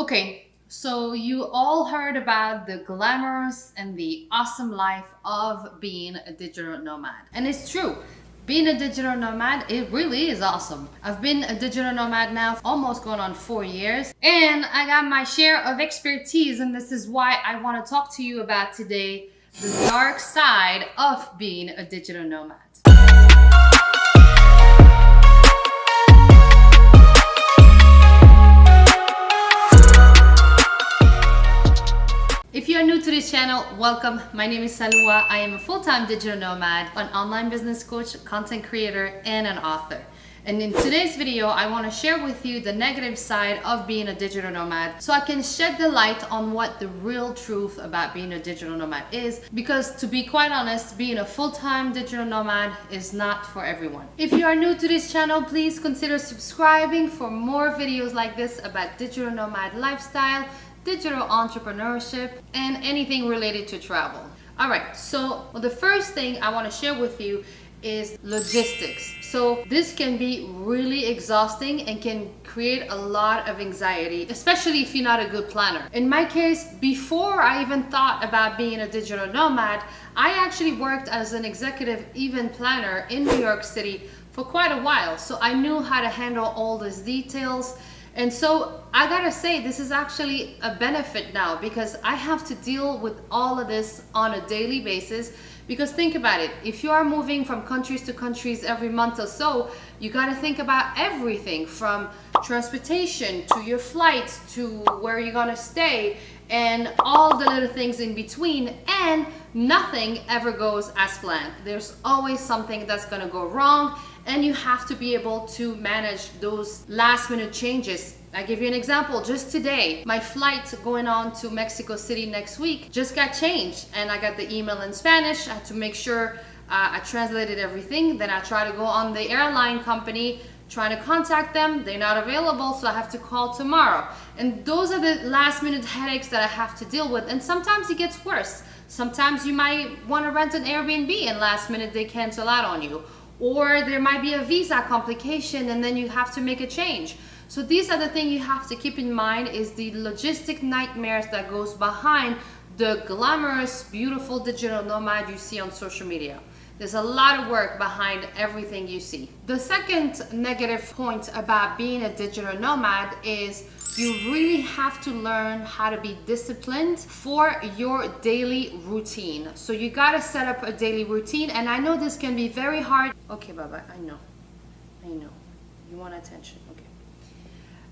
Okay, so you all heard about the glamorous and the awesome life of being a digital nomad. And it's true. Being a digital nomad, it really is awesome. I've been a digital nomad now for almost going on 4 years, and I got my share of expertise, and this is why I want to talk to you about today the dark side of being a digital nomad. If you are new to this channel, welcome. My name is Salwa. I am a full-time digital nomad, an online business coach, content creator, and an author. And in today's video, I want to share with you the negative side of being a digital nomad so I can shed the light on what the real truth about being a digital nomad is, because to be quite honest, being a full-time digital nomad is not for everyone. If you are new to this channel, please consider subscribing for more videos like this about digital nomad lifestyle, digital entrepreneurship, and anything related to travel. All right, so the first thing I want to share with you is logistics. So this can be really exhausting and can create a lot of anxiety, especially if you're not a good planner. In my case, before I even thought about being a digital nomad, I actually worked as an executive event planner in New York City for quite a while. So I knew how to handle all these details. And so I gotta say, this is actually a benefit now because I have to deal with all of this on a daily basis. Because think about it, if you are moving from countries to countries every month or so, you gotta think about everything from transportation to your flights to where you're gonna stay and all the little things in between, and nothing ever goes as planned. There's always something that's gonna go wrong, and you have to be able to manage those last minute changes. I give you an example. Just today, my flight going on to Mexico City next week just got changed, and I got the email in Spanish. I had to make sure I translated everything. Then I try to go on the airline company, trying to contact them. They're not available, so I have to call tomorrow. And those are the last minute headaches that I have to deal with. And sometimes it gets worse. Sometimes you might want to rent an Airbnb and last minute they cancel out on you. Or there might be a visa complication and then you have to make a change. So these are the things you have to keep in mind, is the logistic nightmares that goes behind the glamorous, beautiful digital nomad you see on social media. There's a lot of work behind everything you see. The second negative point about being a digital nomad is you really have to learn how to be disciplined for your daily routine. So you gotta set up a daily routine, and I know this can be very hard. Okay, Baba, I know. You want attention, okay.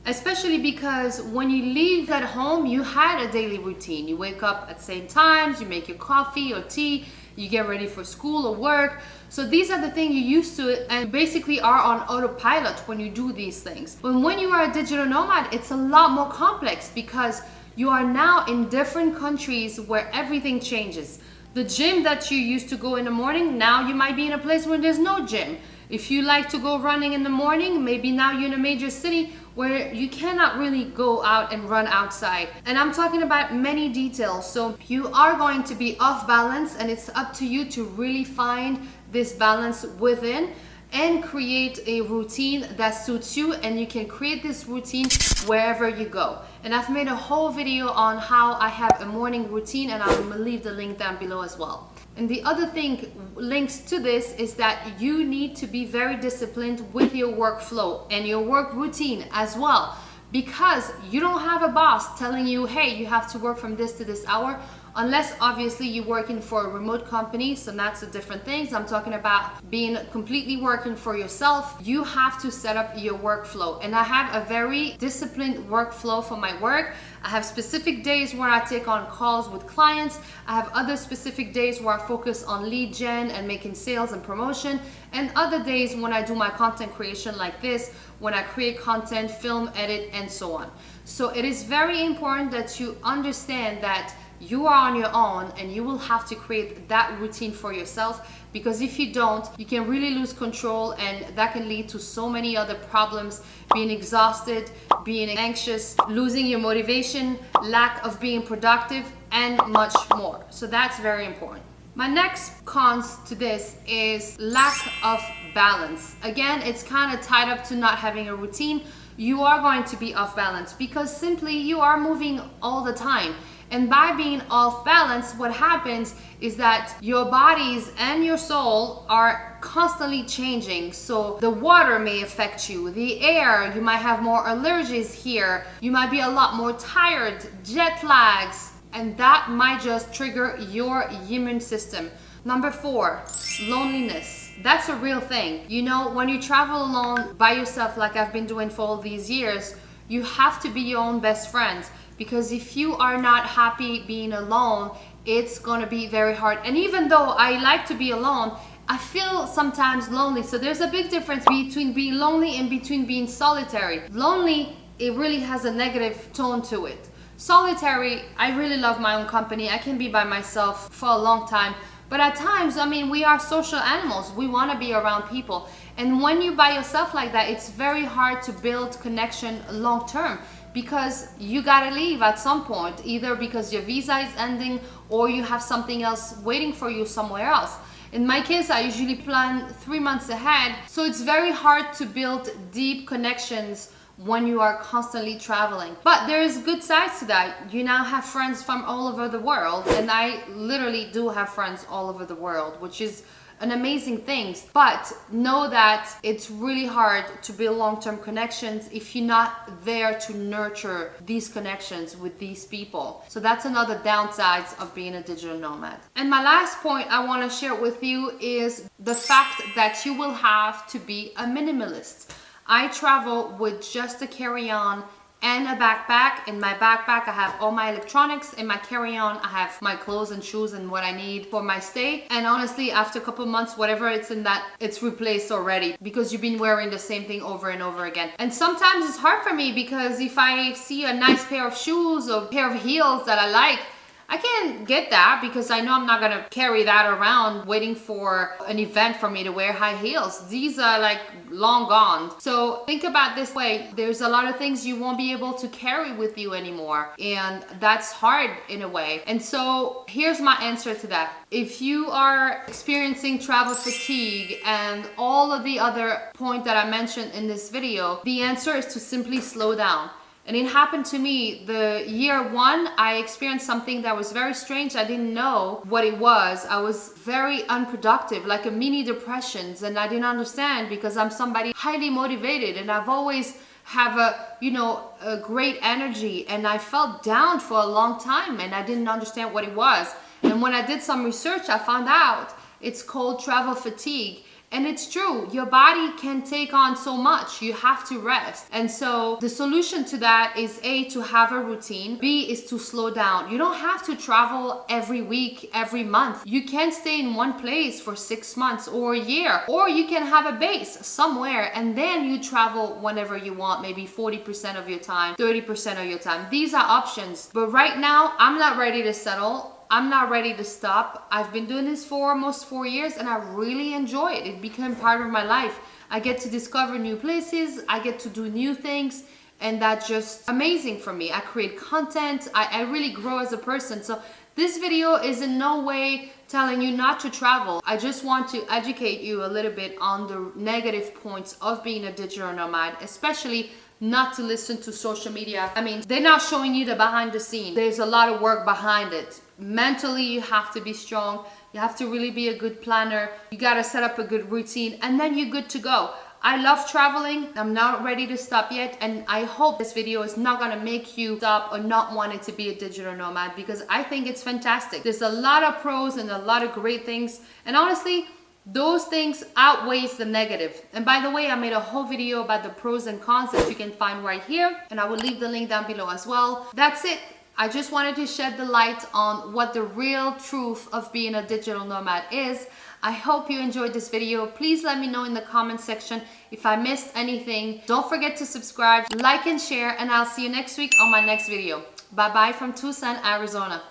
Especially because when you leave at home, you had a daily routine. You wake up at the same times, you make your coffee or tea, you get ready for school or work. So these are the things you used to and basically are on autopilot when you do these things. But when you are a digital nomad, it's a lot more complex because you are now in different countries where everything changes. The gym that you used to go in the morning, now you might be in a place where there's no gym. If you like to go running in the morning, maybe now you're in a major city where you cannot really go out and run outside. And I'm talking about many details. So you are going to be off balance, and it's up to you to really find this balance within and create a routine that suits you, and you can create this routine wherever you go. And I've made a whole video on how I have a morning routine, and I'll leave the link down below as well. And the other thing links to this is that you need to be very disciplined with your workflow and your work routine as well, because you don't have a boss telling you, hey, you have to work from this to this hour, unless obviously you're working for a remote company, so that's a different thing. I'm talking about being completely working for yourself. You have to set up your workflow, and I have a very disciplined workflow for my work. I have specific days where I take on calls with clients. I have other specific days where I focus on lead gen and making sales and promotion, and other days when I do my content creation like this, when I create content, film, edit, and so on. So it is very important that you understand that you are on your own and you will have to create that routine for yourself, because if you don't, you can really lose control, and that can lead to so many other problems: being exhausted, being anxious, losing your motivation, lack of being productive, and much more. So that's very important. My next cons to this is lack of balance. Again, it's kind of tied up to not having a routine. you are going to be off balance because simply you are moving all the time. And by being off balance, what happens is that your bodies and your soul are constantly changing. So the water may affect you, the air, you might have more allergies here, you might be a lot more tired, jet lags, and that might just trigger your immune system. Number 4, loneliness. That's a real thing. You know, when you travel alone by yourself, like I've been doing for all these years, you have to be your own best friend. Because if you are not happy being alone, it's gonna be very hard. And even though I like to be alone, I feel sometimes lonely. So there's a big difference between being lonely and between being solitary. Lonely, it really has a negative tone to it. Solitary, I really love my own company. I can be by myself for a long time. But at times, I mean, we are social animals. We want to be around people. And when you're by yourself like that, it's very hard to build connection long term because you got to leave at some point, either because your visa is ending or you have something else waiting for you somewhere else. In my case, I usually plan 3 months ahead. So it's very hard to build deep connections when you are constantly traveling. But there is good sides to that. You now have friends from all over the world, and I literally do have friends all over the world, which is an amazing thing. But know that it's really hard to build long-term connections if you're not there to nurture these connections with these people. So that's another downside of being a digital nomad. And my last point I want to share with you is the fact that you will have to be a minimalist. I travel with just a carry-on and a backpack. In my backpack, I have all my electronics. In my carry-on, I have my clothes and shoes and what I need for my stay. And honestly, after a couple months, whatever it's in that, it's replaced already because you've been wearing the same thing over and over again. And sometimes it's hard for me because if I see a nice pair of shoes or pair of heels that I like, I can't get that because I know I'm not gonna carry that around waiting for an event for me to wear high heels. These are like long gone. So think about this way. There's a lot of things you won't be able to carry with you anymore. And that's hard in a way. And so here's my answer to that. If you are experiencing travel fatigue and all of the other points that I mentioned in this video, the answer is to simply slow down. And it happened to me the year 1, I experienced something that was very strange. I didn't know what it was. I was very unproductive, like a mini depression, and I didn't understand because I'm somebody highly motivated and I've always have a great energy, and I felt down for a long time and I didn't understand what it was. And when I did some research, I found out it's called travel fatigue. And it's true, your body can take on so much, you have to rest. And so the solution to that is A, to have a routine, B, is to slow down. You don't have to travel every week, every month. You can stay in one place for 6 months or a year, or you can have a base somewhere and then you travel whenever you want, maybe 40% of your time, 30% of your time. These are options. But right now, I'm not ready to settle. I'm not ready to stop. I've been doing this for almost 4 years and I really enjoy it. It became part of my life. I get to discover new places. I get to do new things. And that's just amazing for me. I create content. I really grow as a person. So this video is in no way telling you not to travel. I just want to educate you a little bit on the negative points of being a digital nomad, especially not to listen to social media. I mean, they're not showing you the behind the scenes. There's a lot of work behind it. Mentally, you have to be strong. You have to really be a good planner. You got to set up a good routine and then you're good to go. I love traveling. I'm not ready to stop yet. And I hope this video is not going to make you stop or not wanting to be a digital nomad because I think it's fantastic. There's a lot of pros and a lot of great things. And honestly, those things outweighs the negative. And by the way, I made a whole video about the pros and cons that you can find right here. And I will leave the link down below as well. That's it. I just wanted to shed the light on what the real truth of being a digital nomad is. I hope you enjoyed this video. Please let me know in the comment section if I missed anything. Don't forget to subscribe, like and share, and I'll see you next week on my next video. Bye bye from Tucson, Arizona.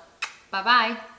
Bye bye.